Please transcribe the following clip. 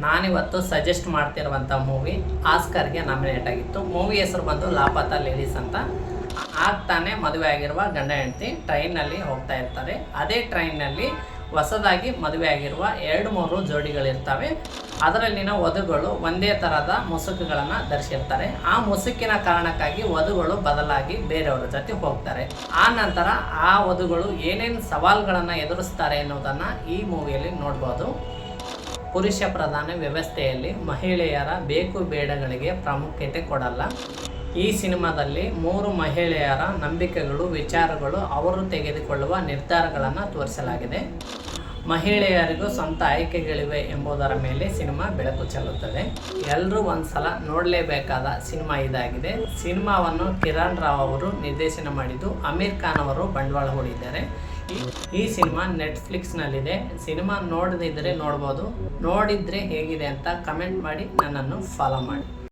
ನಾನಿವತ್ತು suggest ಮಾಡ್ತಿರುವಂಥ movie ಆಸ್ಕರ್ಗೆ nominate ಆಗಿತ್ತು. Movie ಹೆಸರು ಬಂದು ಲಾಪತಾ ಲೇಡೀಸ್ ಅಂತ. ಆಗ್ತಾನೆ ಮದುವೆ ಆಗಿರುವ ಗಂಡ ಹೆಂಡತಿ ಟ್ರೈನಲ್ಲಿ ಹೋಗ್ತಾ ಇರ್ತಾರೆ. ಅದೇ ಟ್ರೈನ್ನಲ್ಲಿ ಹೊಸದಾಗಿ ಮದುವೆ ಆಗಿರುವ 2-3 ಜೋಡಿಗಳಿರ್ತವೆ. ಅದರಲ್ಲಿನ ವಧುಗಳು ಒಂದೇ ಥರದ ಮುಸುಕುಗಳನ್ನು ಧರಿಸಿರ್ತಾರೆ. ಆ ಮುಸುಕಿನ ಕಾರಣಕ್ಕಾಗಿ ವಧುಗಳು ಬದಲಾಗಿ ಬೇರೆಯವರ ಜೊತೆ ಹೋಗ್ತಾರೆ. ಆ ನಂತರ ಆ ವಧುಗಳು ಏನೇನು ಸವಾಲುಗಳನ್ನು ಎದುರಿಸ್ತಾರೆ ಎನ್ನುವುದನ್ನು ಈ ಮೂವಿಯಲ್ಲಿ ನೋಡ್ಬೋದು. ಪುರುಷ ಪ್ರಧಾನ ವ್ಯವಸ್ಥೆಯಲ್ಲಿ ಮಹಿಳೆಯರ ಬೇಕು ಬೇಡಗಳಿಗೆ ಪ್ರಾಮುಖ್ಯತೆ ಕೊಡಲ್ಲ. ಈ ಸಿನಿಮಾದಲ್ಲಿ 3 ಮಹಿಳೆಯರ ನಂಬಿಕೆಗಳು, ವಿಚಾರಗಳು, ಅವರು ತೆಗೆದುಕೊಳ್ಳುವ ನಿರ್ಧಾರಗಳನ್ನು ತೋರಿಸಲಾಗಿದೆ. ಮಹಿಳೆಯರಿಗೂ ಸ್ವಂತ ಆಯ್ಕೆಗಳಿವೆ ಎಂಬುದರ ಮೇಲೆ ಸಿನಿಮಾ ಬೆಳಕು ಚೆಲ್ಲುತ್ತದೆ. ಎಲ್ಲರೂ ಒಂದ್ಸಲ ನೋಡಲೇಬೇಕಾದ ಸಿನಿಮಾ ಇದಾಗಿದೆ. ಸಿನಿಮಾವನ್ನು ಕಿರಣ್ ರಾವ್ ಅವರು ನಿರ್ದೇಶನ ಮಾಡಿದ್ದು, ಅಮೀರ್ ಖಾನ್ ಅವರು ಬಂಡವಾಳ ಹೂಡಿದ್ದಾರೆ. ಈ ಸಿನಿಮಾ ನೆಟ್ಫ್ಲಿಕ್ಸ್ನಲ್ಲಿದೆ. ಸಿನಿಮಾ ನೋಡದಿದ್ದರೆ ನೋಡ್ಬೋದು. ನೋಡಿದರೆ ಹೇಗಿದೆ ಅಂತ ಕಮೆಂಟ್ ಮಾಡಿ ನನ್ನನ್ನು ಫಾಲೋ ಮಾಡಿ.